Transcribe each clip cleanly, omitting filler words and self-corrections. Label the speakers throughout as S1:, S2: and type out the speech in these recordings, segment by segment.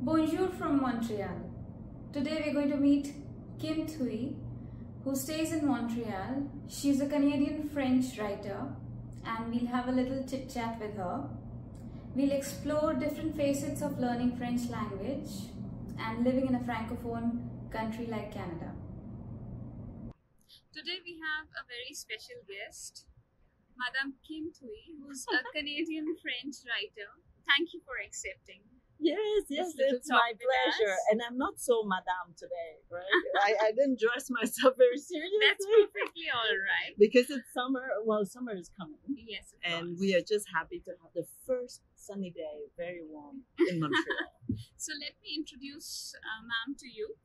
S1: Bonjour from Montreal. Today we're going to meet Thùy, who stays in Montreal. She's a Canadian French writer, and we'll have a little chit chat with her. We'll explore different facets of learning French language and living in a Francophone country like Canada. Today we have a very special guest, Madame Thùy, who's a Canadian French writer. Thank you for accepting.
S2: Yes, it's my pleasure. And I'm not so madame today, right? I didn't dress myself very seriously.
S1: That's perfectly all right.
S2: Because it's summer. Well, summer is coming.
S1: Yes, of
S2: and
S1: course.
S2: We are just happy to have the first sunny day, very warm in Montreal.
S1: So let me introduce ma'am to you.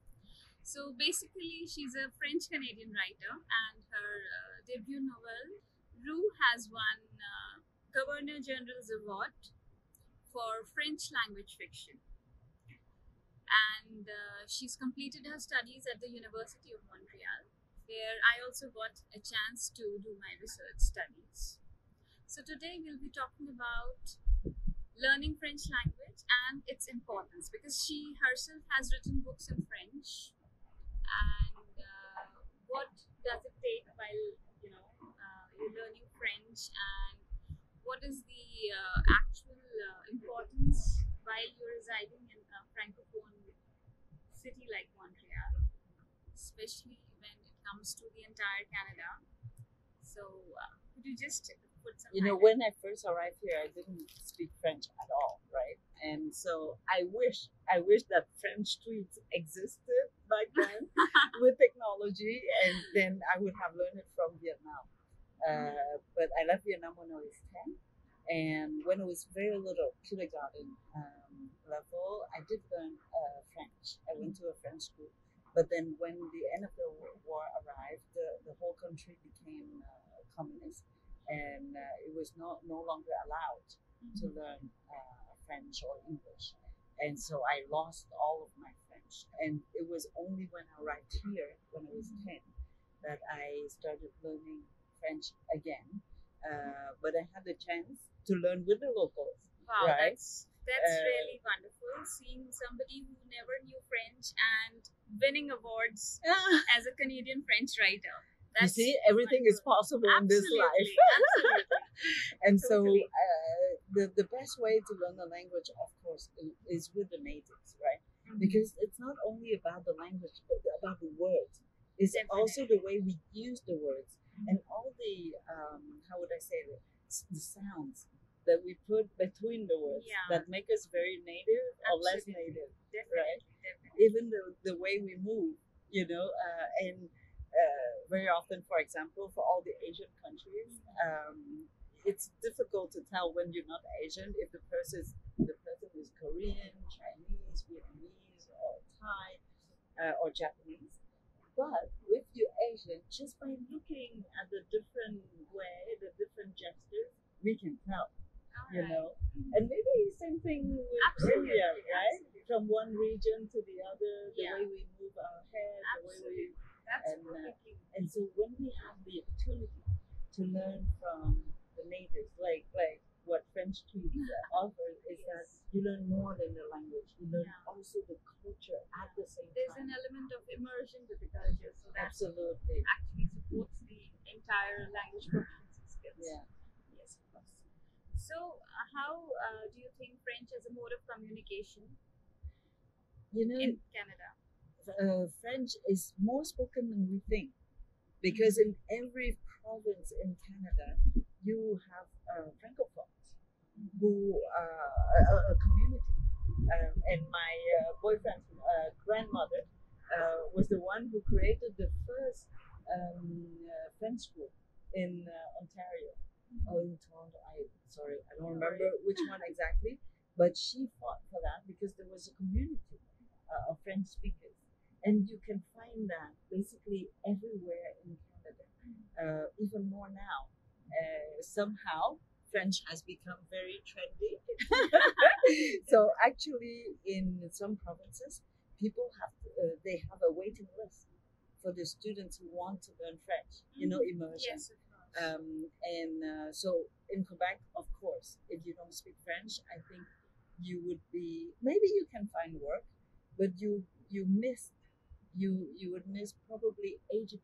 S1: So basically, she's a French-Canadian writer, and her debut novel, Rue, has won Governor General's Award for French language fiction, and she's completed her studies at the University of Montréal, where I also got a chance to do my research studies. So today we'll be talking about learning French language and its importance, because she herself has written books in French, and what does it take while you're learning French, and what is the actual importance while you're residing in a francophone city like Montreal, especially when it comes to the entire Canada. So could you just put some
S2: when I first arrived here, I didn't speak French at all, right? And so I wish that French streets existed back then with technology, and then I would have learned it from Vietnam. But I left Vietnam when I was 10, and when I was very little, kindergarten level, I did learn French. I went to a French school, but then when the end of the war arrived, the whole country became communist, and it was no longer allowed to learn French or English, and so I lost all of my French. And it was only when I arrived here, when I was 10, that I started learning French again, but I had the chance to learn with the locals.
S1: Wow,
S2: right?
S1: That's really wonderful, seeing somebody who never knew French and winning awards as a Canadian French writer.
S2: You see, everything is possible in this life.
S1: Absolutely.
S2: And
S1: Totally.
S2: so the best way to learn the language, of course, is with the natives, right? Because it's not only about the language, but about the words. It's also the way we use the words, and all the how would I say it, the sounds that we put between the words that make us very native or less native.
S1: Definitely.
S2: Even the way we move, and very often, for example, for all the Asian countries, it's difficult to tell when you're not Asian if the person is Korean, Chinese, Vietnamese, or Thai, or Japanese. But if you're Asian, just by looking at the different way, the different gestures, we can tell, And maybe same thing with India, right?
S1: Absolutely.
S2: From one region to the other, the way we move our head,
S1: Absolutely.
S2: and so when we have the opportunity to learn from the natives, like what French Tweets offers, is that you learn more than the language. You learn also the culture at the same time.
S1: There's an element of immersion with the culture, so that
S2: absolutely
S1: actually supports the entire language proficiency skills.
S2: Yeah.
S1: Yes, of course. So, how do you think French as a mode of communication in Canada?
S2: French is more spoken than we think, because in every province in Canada, you have francophones who a community. And my boyfriend's grandmother was the one who created the first French school in Ontario. Oh, in Toronto. I don't remember which one exactly, but she fought for that because there was a community of French speakers. And you can find that basically everywhere in Canada, even more now. Somehow, French has become very trendy. So actually, in some provinces, people they have a waiting list for the students who want to learn French. Immersion.
S1: Yes, of course.
S2: So in Quebec, of course, if you don't speak French, I think you would be, maybe you can find work, but you miss, you would miss probably 80%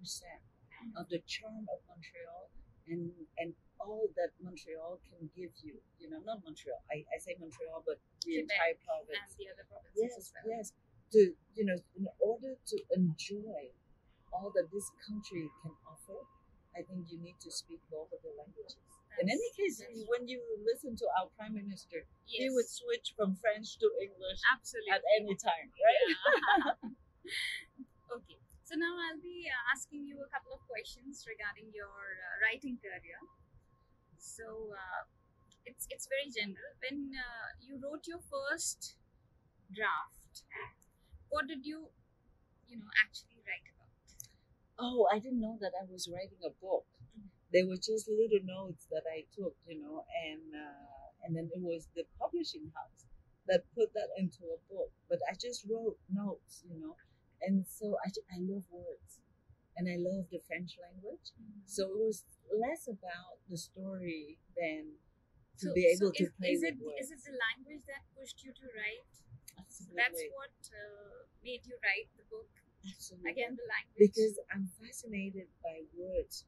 S2: of the charm of Montreal, and all that Montreal can give you. Not Montreal. I say Montreal, but the
S1: Quebec
S2: entire
S1: and
S2: province.
S1: the other provinces as
S2: Yes,
S1: well.
S2: yes. To in order to enjoy all that this country can offer, I think you need to speak both of the languages. In any case,
S1: That's
S2: when you listen to our Prime Minister, he
S1: yes,
S2: would switch from French to English
S1: absolutely.
S2: at any time, right?
S1: Yeah. Okay. So now I'll be asking you a couple of questions regarding your writing career. So it's very general. When you wrote your first draft, what did you actually write about?
S2: Oh, I didn't know that I was writing a book. They were just little notes that I took, and then it was the publishing house that put that into a book. But I just wrote notes, and so I love words, and I love the French language. So it was less about the story than to be able to play
S1: is
S2: with
S1: it
S2: words.
S1: is it the language that pushed you to write?
S2: Absolutely.
S1: That's what made you write the book.
S2: Absolutely.
S1: Again, the language.
S2: Because I'm fascinated by words,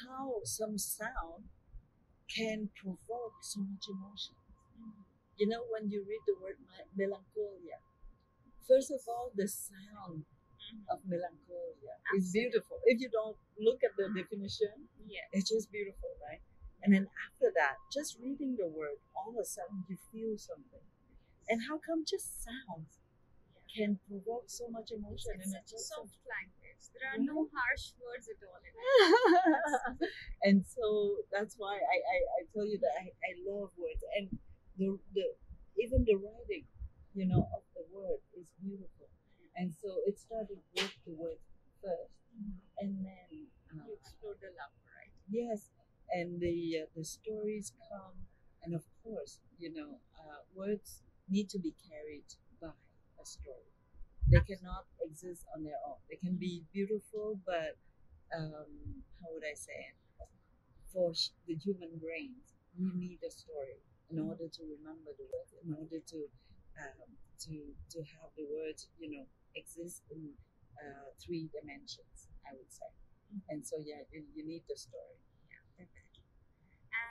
S2: how some sound can provoke so much emotion. When you read the word melancholia, first of all, the sound of melancholia is beautiful. If you don't look at the definition,
S1: Yes.
S2: it's just beautiful, right? And then after that, just reading the word, all of a sudden you feel something. And how come just sounds can provoke so much emotion?
S1: It's
S2: in
S1: such a soft language. There are
S2: Mhm.
S1: no harsh words at all in it.
S2: And so that's why I tell you that I love words, and the even the writing, of the word is beautiful. And so it started with the word first, and then
S1: You explore the love, right?
S2: yes, and the stories come, and of course, words need to be carried by a story. They cannot exist on their own. They can be beautiful, but how would I say it? For the human brains, we need a story in order to remember the words, in order to have the words, exist in 3 dimensions, I would say. And so, yeah, you need the story.
S1: Definitely.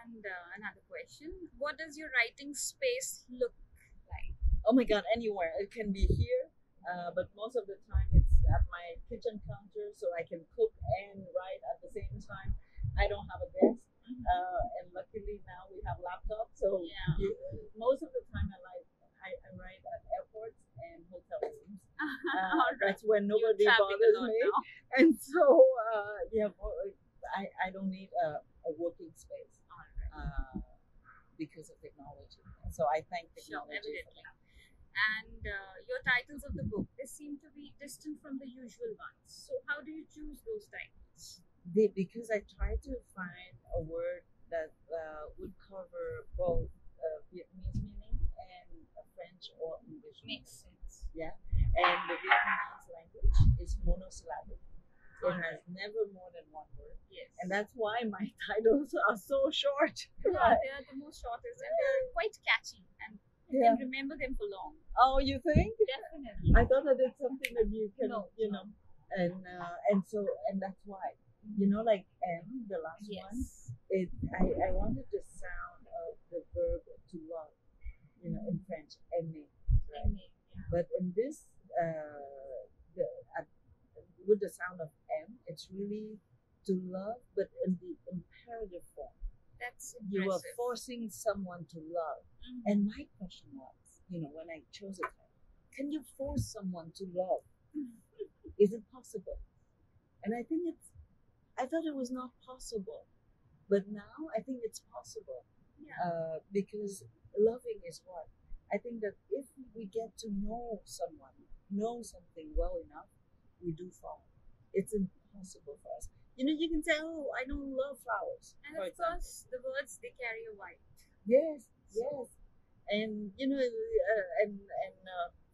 S1: And another question: what does your writing space look like?
S2: Oh my God, anywhere. It can be here, but most of the time it's at my kitchen counter, so I can cook and write at the same time. I don't have a desk, and luckily now we have laptops, so
S1: Yeah.
S2: most of the time I write at airports and hotel rooms.
S1: All right.
S2: That's when
S1: You're
S2: nobody
S1: traveling a
S2: bothers
S1: lot
S2: me,
S1: now.
S2: and so I don't need a working space
S1: All right.
S2: because of technology. So I thank
S1: Sure,
S2: technology for
S1: evidently.
S2: that.
S1: And your titles of the book, they seem to be distant from the usual ones. So how do you choose those titles?
S2: Because I try to find a word that would cover both Vietnamese meaning and a French or English meaning.
S1: Makes sense.
S2: Yeah, and the Vietnamese language is monosyllabic. It has never more than one word.
S1: Yes.
S2: And that's why my titles are so short.
S1: Yeah, they are the most shortest and they're quite catchy and you can remember them for long.
S2: Oh, you think?
S1: Definitely.
S2: I thought that it's something that you can,
S1: No.
S2: and that's why, like M, the last one. I wanted the sound of the verb to love, in French, aimer, right?
S1: Aimer, yeah.
S2: But in this, the with the sound of M, it's really to love, but in the imperative form.
S1: That's impressive.
S2: You are forcing someone to love. And my question was, when I chose it, can you force someone to love? Is it possible? And I thought it was not possible. But now I think it's possible.
S1: Yeah.
S2: Because loving is what? I think that if we get to know someone, know something well enough, we do fall. It's impossible for us. You can say, oh, I don't love flowers.
S1: And
S2: for
S1: of
S2: example.
S1: course, the words, they carry a weight.
S2: Yes, yes. And,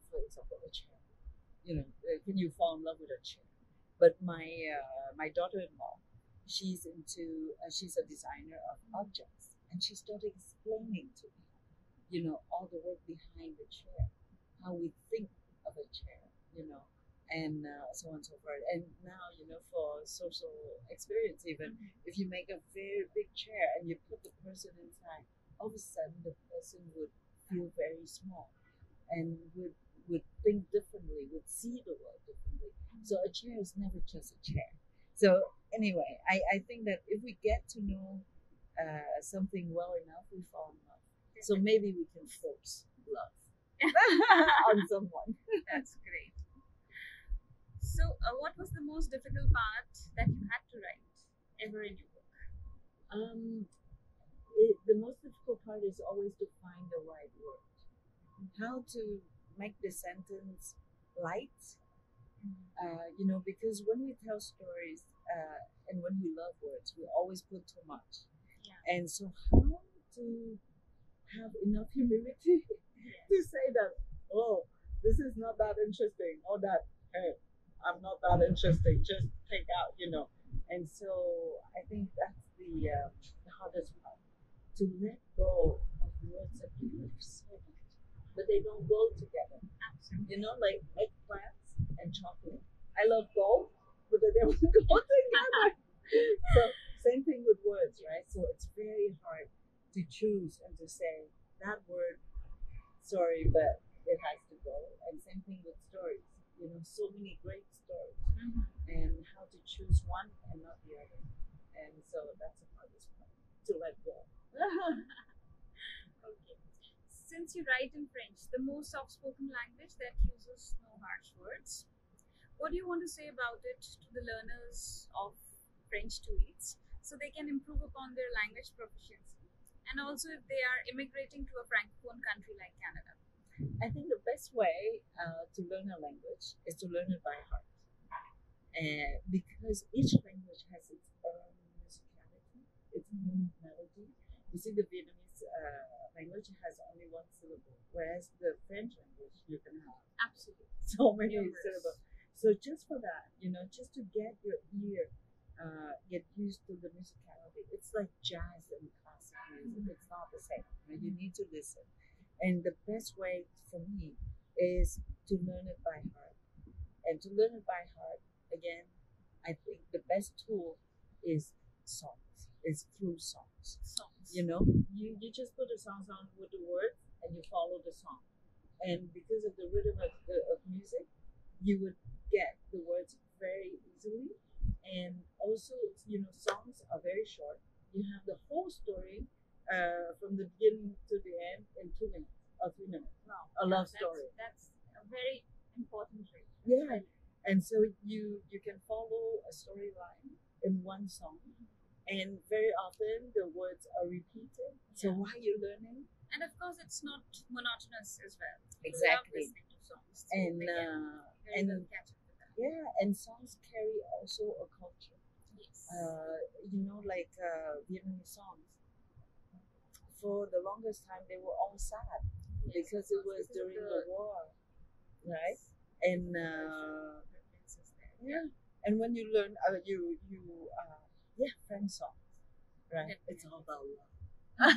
S2: for example, a chair. Can you fall in love with a chair? But my daughter-in-law, she's a designer of objects. And she started explaining to me, you know, all the work behind the chair, how we think of a chair, you know, and so on and so forth. And now, you know, for social experience, even if you make a very big chair and you put the person inside, all of a sudden the person would feel very small and would think differently, would see the world differently. So a chair is never just a chair. So anyway, I think that if we get to know something well enough, we fall in love. So maybe we can force love on someone.
S1: That's great. So, what was the most difficult part that you had to write ever in your book?
S2: The most difficult part is always to find the right word. How to make the sentence light, you know, because when we tell stories and when we love words, we always put too much.
S1: Yeah.
S2: And so, how to have enough humility to say that, oh, this is not that interesting, or that, hey, I'm not that interesting, just take out, you know. And so, I think that's the hardest part, to let go of words that we love so much, but they don't go together.
S1: Absolutely.
S2: You know, like eggplants and chocolate. I love both, but they don't go together. So same thing with words, right? So it's very hard to choose and to say that word, sorry, but it has to go. And same thing with stories. You know, so many great stories, and how to choose one and not the other. And so that's the hardest part, to let go.
S1: Okay. Since you write in French, the most soft-spoken language that uses no harsh words, what do you want to say about it to the learners of French tweets so they can improve upon their language proficiency, and also if they are immigrating to a francophone country like Canada?
S2: I think the best way to learn a language is to learn it by heart. Because each language has its own musicality, its own melody. You see, the Vietnamese language has only one syllable, whereas the French language, you can have
S1: Absolutely.
S2: so many
S1: Numerous.
S2: syllables. So just for that, you know, just to get your ear, get used to the musicality. It's like jazz and classic music. It's not the same. Right? You need to listen. And the best way for me is to learn it by heart. And to learn it by heart, again, I think the best tool is songs, is through songs. You know, you just put the songs on with the words and you follow the song. And because of the rhythm of music, you would get the words very easily. And also, you know, songs are very short. You have the whole story from the beginning to the end in 2 minutes or 3 minutes.
S1: Wow.
S2: A love story.
S1: That's a very important trait.
S2: Yeah. And so you can follow a storyline in one song, and very often the words are repeated. So while you're learning,
S1: and of course it's not monotonous as well.
S2: Exactly.
S1: Love listening to songs. So
S2: and
S1: they can very
S2: and
S1: well catch up with that.
S2: yeah, and songs carry also a culture.
S1: Yes.
S2: You know, like Vietnamese songs. For the longest time, they were all sad because it was during the war, right? And yeah, and when you learn, French songs, right? It's all about love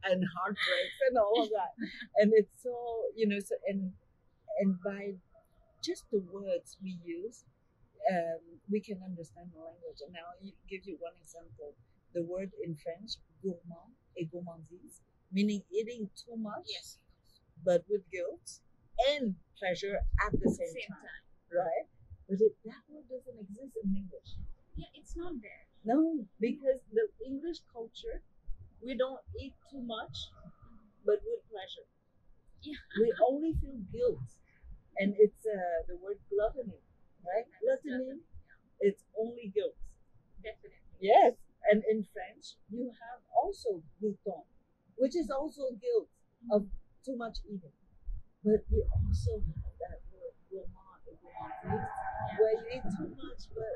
S2: and heartbreaks and all of that, and it's so, you know, so and by just the words we use, we can understand the language. And now I give you one example. The word in French, gourmand et gourmandise, meaning eating too much,
S1: Yes.
S2: but with guilt and pleasure at the same time, right? But that word doesn't exist in English.
S1: Yeah, it's not there.
S2: No, because the English culture, we don't eat too much, but with pleasure.
S1: Yeah.
S2: We only feel guilt, and it's the word gluttony, right? Gluttony, it's only guilt.
S1: Definitely.
S2: Yes, and in French, you have also glouton, which is also guilt of too much eating. But you also have that word gourmand et gourmandise, where you eat too much, but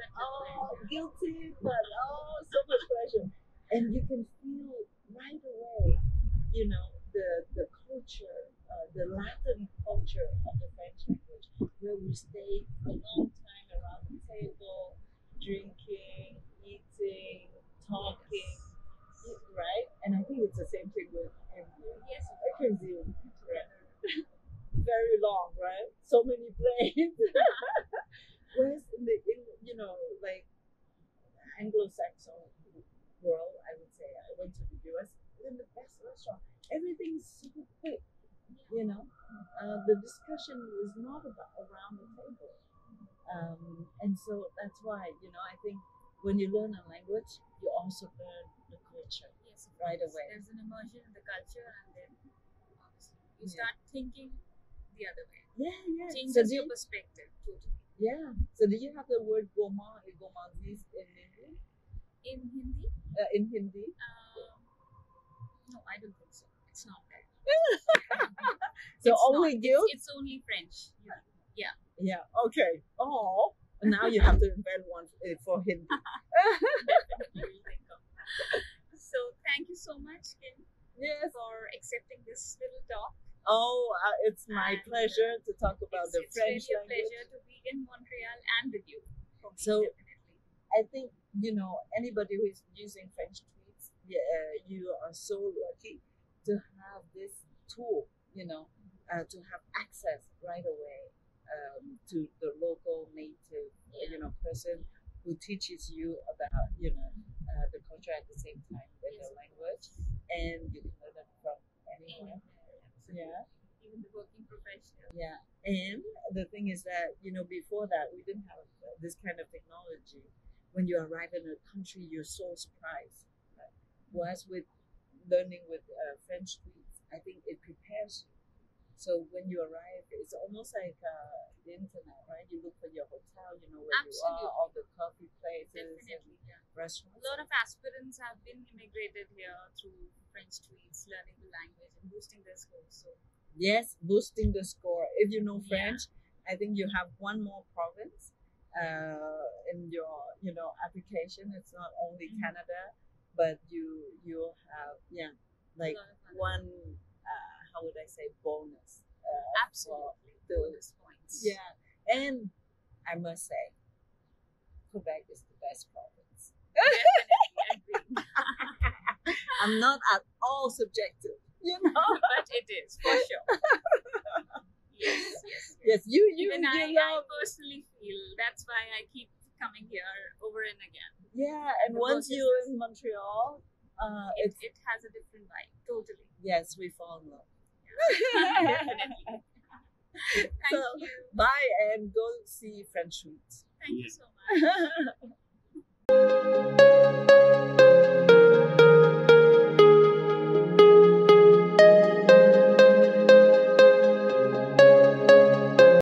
S2: guilty, but so much pleasure. And you can feel right away, you know, the culture, the Latin culture of the French language, where we stay a long time around the table, drinking, eating, talking, right? Anglo-Saxon world, I would say. I went to the US, in the best restaurant. Everything's super quick, you know. The discussion was not about around the table. And so that's why, you know, I think when you learn a language, you also learn the culture
S1: Yes, of
S2: right
S1: course.
S2: away.
S1: There's an immersion in the culture, and then obviously you
S2: Yeah.
S1: start thinking the other way.
S2: Yeah, yeah.
S1: Changes your perspective totally.
S2: Yeah. So do you have the word gourmand and gourmandise in Hindi?
S1: In Hindi,
S2: In Hindi?
S1: no, I don't think so. It's not there.
S2: So
S1: It's
S2: only
S1: not.
S2: guilt?
S1: It's only French. Yeah.
S2: Yeah. Okay. Oh, now you have to invent one for Hindi.
S1: Definitely will think of. So thank you so much, Kim,
S2: Yes.
S1: for accepting this little talk.
S2: Oh, it's my
S1: And,
S2: pleasure to talk about the
S1: It's
S2: French
S1: really a
S2: language.
S1: pleasure to be in Montreal and with you. For me,
S2: So-
S1: definitely.
S2: I think, you know, anybody who is using French tweets, you are so lucky to have this tool, you know, to have access right away to the local native, you know, person who teaches you about, you know, the culture at the same time with the language, and you can learn it from anywhere.
S1: Absolutely.
S2: Yeah.
S1: Even the working professional.
S2: Yeah, and the thing is that, you know, before that we didn't have this kind of technology. When you arrive in a country, you're so surprised. Right? Whereas with learning with French tweets, I think it prepares you. So when you arrive, it's almost like the internet, right? You look for your hotel, you know where you
S1: Absolutely.
S2: are, all the coffee places
S1: Definitely.
S2: and
S1: Yeah.
S2: restaurants.
S1: A lot of aspirants have been immigrated here through French tweets, learning the language and boosting their scores. So
S2: Yes, boosting the score. If you know
S1: Yeah.
S2: French, I think you have one more province in your, you know, application. It's not only
S1: Mhm.
S2: Canada, but you have like
S1: a lot of other-
S2: one how would I say bonus.
S1: absolutely
S2: the-
S1: bonus points.
S2: Yeah, and I must say, Quebec is the best province.
S1: Definitely agree.
S2: I'm not at all subjective, you know.
S1: But it is for sure. Yes.
S2: Yes, you
S1: Even I
S2: love.
S1: personally feel that's why I keep coming here over and again.
S2: Yeah, and
S1: The
S2: once
S1: work is
S2: you're
S1: this-
S2: in Montreal,
S1: It has a different vibe. Totally.
S2: yes, we fall in love.
S1: Definitely. Thank
S2: So,
S1: you.
S2: bye and go see French Tweets.
S1: Thank you so much.